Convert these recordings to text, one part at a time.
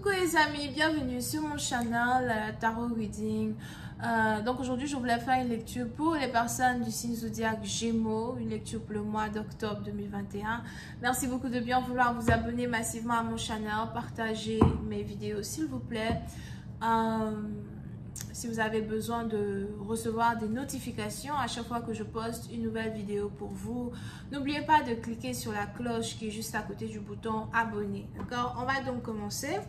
Coucou les amis, bienvenue sur mon channel Tarot Reading. Donc aujourd'hui je voulais faire une lecture pour les personnes du signe zodiaque Gémeaux, une lecture pour le mois d'octobre 2021. Merci beaucoup de bien vouloir vous abonner massivement à mon channel, partager mes vidéos s'il vous plaît. Si vous avez besoin de recevoir des notifications à chaque fois que je poste une nouvelle vidéo pour vous, n'oubliez pas de cliquer sur la cloche qui est juste à côté du bouton abonner. D'accord? On va donc commencer.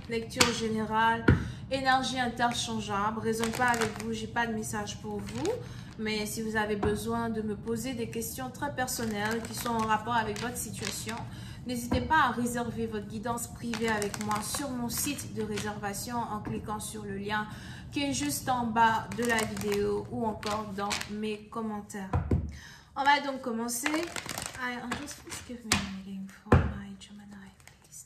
Lecture générale, énergie interchangeable. Raisonne pas avec vous, j'ai pas de message pour vous. Mais si vous avez besoin de me poser des questions très personnelles qui sont en rapport avec votre situation, n'hésitez pas à réserver votre guidance privée avec moi sur mon site de réservation en cliquant sur le lien qui est juste en bas de la vidéo ou encore dans mes commentaires. On va donc commencer. Just please give me a reading for my Gemini, please.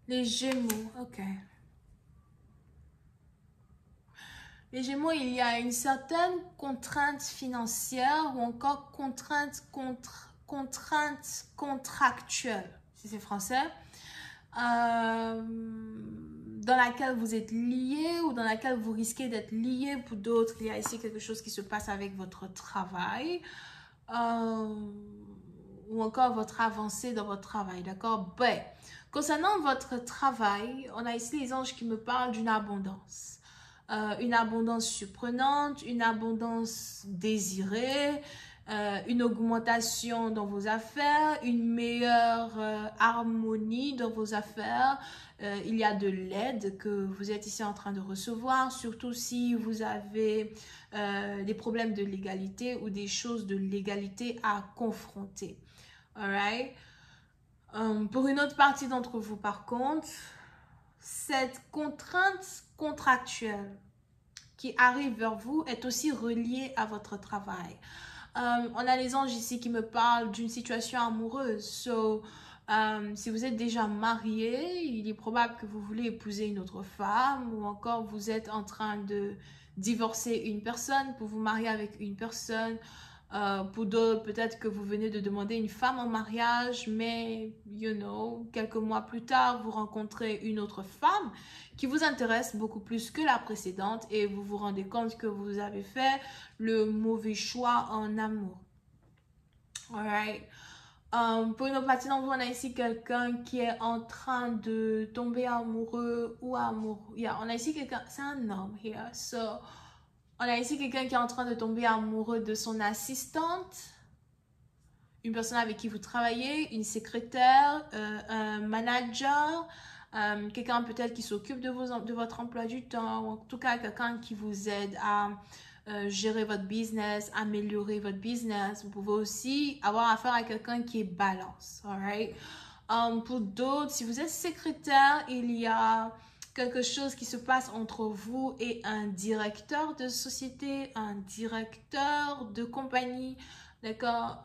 Les Gémeaux, ok. Les Gémeaux, il y a une certaine contrainte financière ou encore contrainte contractuelle, si c'est français, dans laquelle vous êtes lié ou dans laquelle vous risquez d'être lié. Pour d'autres, il y a ici quelque chose qui se passe avec votre travail ou encore votre avancée dans votre travail, d'accord? Ben, concernant votre travail, on a ici les anges qui me parlent d'une abondance. Une abondance surprenante, une abondance désirée, une augmentation dans vos affaires, une meilleure harmonie dans vos affaires. Il y a de l'aide que vous êtes ici en train de recevoir, surtout si vous avez des problèmes de légalité ou des choses de légalité à confronter. Alright? Pour une autre partie d'entre vous, par contre, cette contrainte contractuelle qui arrive vers vous est aussi reliée à votre travail. On a les anges ici qui me parlent d'une situation amoureuse. Si vous êtes déjà marié, il est probable que vous voulez épouser une autre femme ou encore vous êtes en train de divorcer une personne pour vous marier avec une personne. Pour d'autres, peut-être que vous venez de demander une femme en mariage, mais, quelques mois plus tard, vous rencontrez une autre femme qui vous intéresse beaucoup plus que la précédente et vous vous rendez compte que vous avez fait le mauvais choix en amour. Alright. Pour une autre partie d'entre vous, on a ici quelqu'un qui est en train de tomber amoureux ou amoureux. On a ici quelqu'un, c'est un homme here, on a ici quelqu'un qui est en train de tomber amoureux de son assistante, une personne avec qui vous travaillez, une secrétaire, un manager, quelqu'un peut-être qui s'occupe de votre emploi du temps, ou en tout cas quelqu'un qui vous aide à gérer votre business, améliorer votre business. Vous pouvez aussi avoir affaire à quelqu'un qui est balance, alright? Pour d'autres, si vous êtes secrétaire, il y a quelque chose qui se passe entre vous et un directeur de société, un directeur de compagnie, d'accord?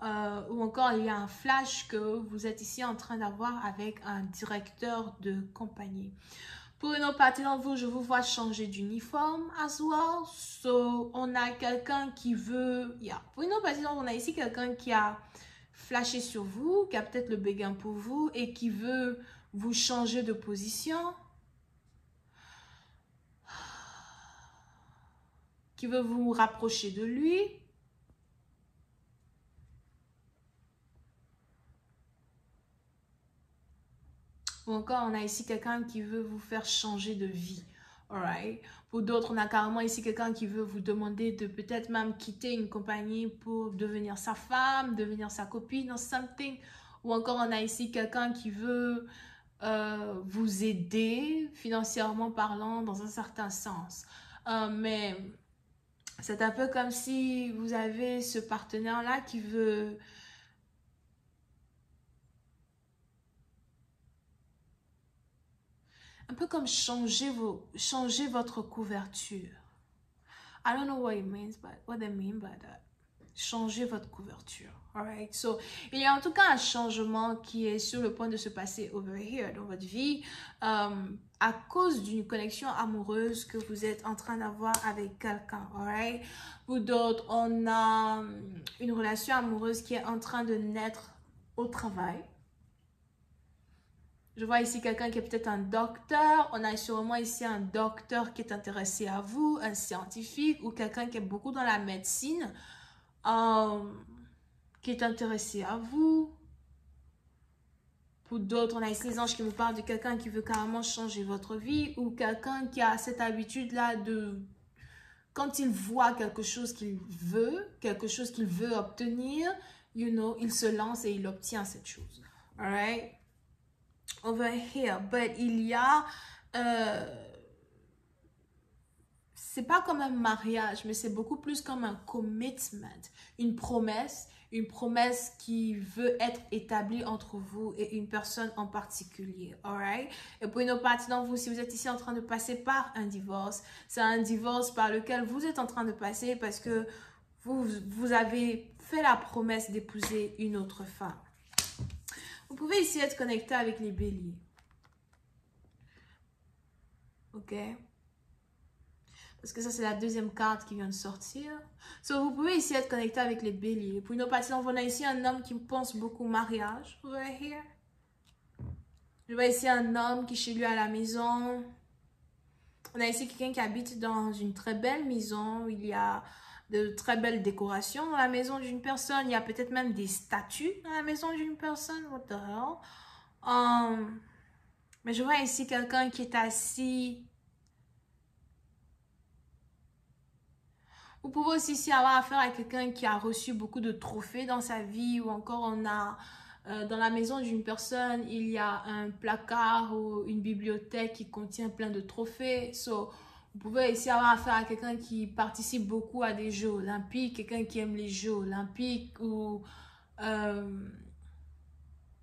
Ou encore, il y a un flash que vous êtes ici en train d'avoir avec un directeur de compagnie. Pour une autre partie d'entre vous, je vous vois changer d'uniforme as well. So, on a quelqu'un qui veut... Pour une autre partie d'entre vous, on a ici quelqu'un qui a flashé sur vous, qui a peut-être le béguin pour vous et qui veut vous changer de position. Qui veut vous rapprocher de lui. Ou encore, on a ici quelqu'un qui veut vous faire changer de vie. Alright. Pour d'autres, on a carrément ici quelqu'un qui veut vous demander de peut-être même quitter une compagnie pour devenir sa femme, devenir sa copine ou something. Ou encore, on a ici quelqu'un qui veut vous aider financièrement parlant dans un certain sens. Mais c'est un peu comme si vous avez ce partenaire-là qui veut... Un peu comme changer votre couverture. I don't know what it means, but what they mean by that. changer votre couverture. Alright, so il y a en tout cas un changement qui est sur le point de se passer over here dans votre vie à cause d'une connexion amoureuse que vous êtes en train d'avoir avec quelqu'un. Alright, ou d'autres, on a une relation amoureuse qui est en train de naître au travail. Je vois ici quelqu'un qui est peut-être un docteur. On a sûrement ici un docteur qui est intéressé à vous, un scientifique ou quelqu'un qui est beaucoup dans la médecine. Qui est intéressé à vous. Pour d'autres, on a ici les anges qui nous parlent de quelqu'un qui veut carrément changer votre vie ou quelqu'un qui a cette habitude-là de, quand il voit quelque chose qu'il veut obtenir, you know, il se lance et il obtient cette chose. Alright? Over here, but il y a, c'est pas comme un mariage, mais c'est beaucoup plus comme un commitment, une promesse qui veut être établie entre vous et une personne en particulier, alright? Et pour une partie d'entre vous, si vous êtes ici en train de passer par un divorce, c'est un divorce par lequel vous êtes en train de passer parce que vous avez fait la promesse d'épouser une autre femme. Vous pouvez ici être connecté avec les béliers. Ok? Parce que ça, c'est la deuxième carte qui vient de sortir. So, vous pouvez ici être connecté avec les béliers. Pour une autre partie, on a ici un homme qui pense beaucoup mariage. Over here. Je vois ici un homme qui est chez lui à la maison. On a ici quelqu'un qui habite dans une très belle maison. Il y a de très belles décorations dans la maison d'une personne. Il y a peut-être même des statues dans la maison d'une personne. What the hell? Mais je vois ici quelqu'un qui est assis. Vous pouvez aussi ici avoir affaire à quelqu'un qui a reçu beaucoup de trophées dans sa vie ou encore on a dans la maison d'une personne, il y a un placard ou une bibliothèque qui contient plein de trophées. So, vous pouvez ici avoir affaire à quelqu'un qui participe beaucoup à des Jeux olympiques, quelqu'un qui aime les Jeux olympiques ou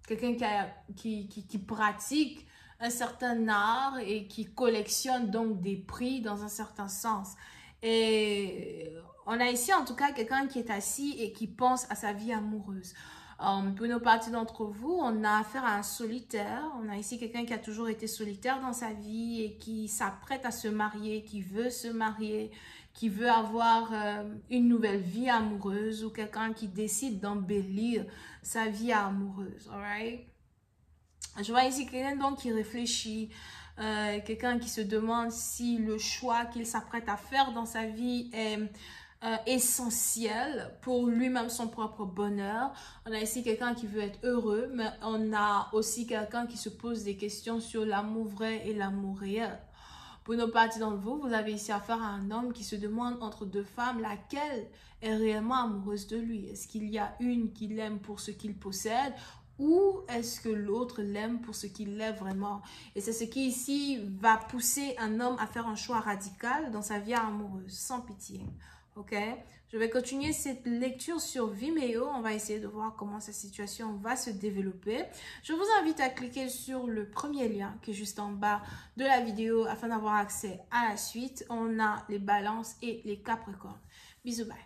quelqu'un qui pratique un certain art et qui collectionne donc des prix dans un certain sens. Et on a ici en tout cas quelqu'un qui est assis et qui pense à sa vie amoureuse. Pour une partie d'entre vous, on a affaire à un solitaire. On a ici quelqu'un qui a toujours été solitaire dans sa vie et qui s'apprête à se marier, qui veut se marier, qui veut avoir une nouvelle vie amoureuse ou quelqu'un qui décide d'embellir sa vie amoureuse. Alright? Je vois ici quelqu'un donc qui réfléchit. Quelqu'un qui se demande si le choix qu'il s'apprête à faire dans sa vie est essentiel pour lui-même, son propre bonheur. On a ici quelqu'un qui veut être heureux, mais on a aussi quelqu'un qui se pose des questions sur l'amour vrai et l'amour réel. Pour une partie d'entre vous, vous avez ici affaire à un homme qui se demande entre deux femmes laquelle est réellement amoureuse de lui. Est-ce qu'il y a une qui l'aime pour ce qu'il possède ou est-ce que l'autre l'aime pour ce qu'il est vraiment? Et c'est ce qui ici va pousser un homme à faire un choix radical dans sa vie amoureuse, sans pitié. Ok? Je vais continuer cette lecture sur Vimeo. On va essayer de voir comment cette situation va se développer. Je vous invite à cliquer sur le premier lien qui est juste en bas de la vidéo afin d'avoir accès à la suite. On a les balances et les capricornes. Bisous, bye.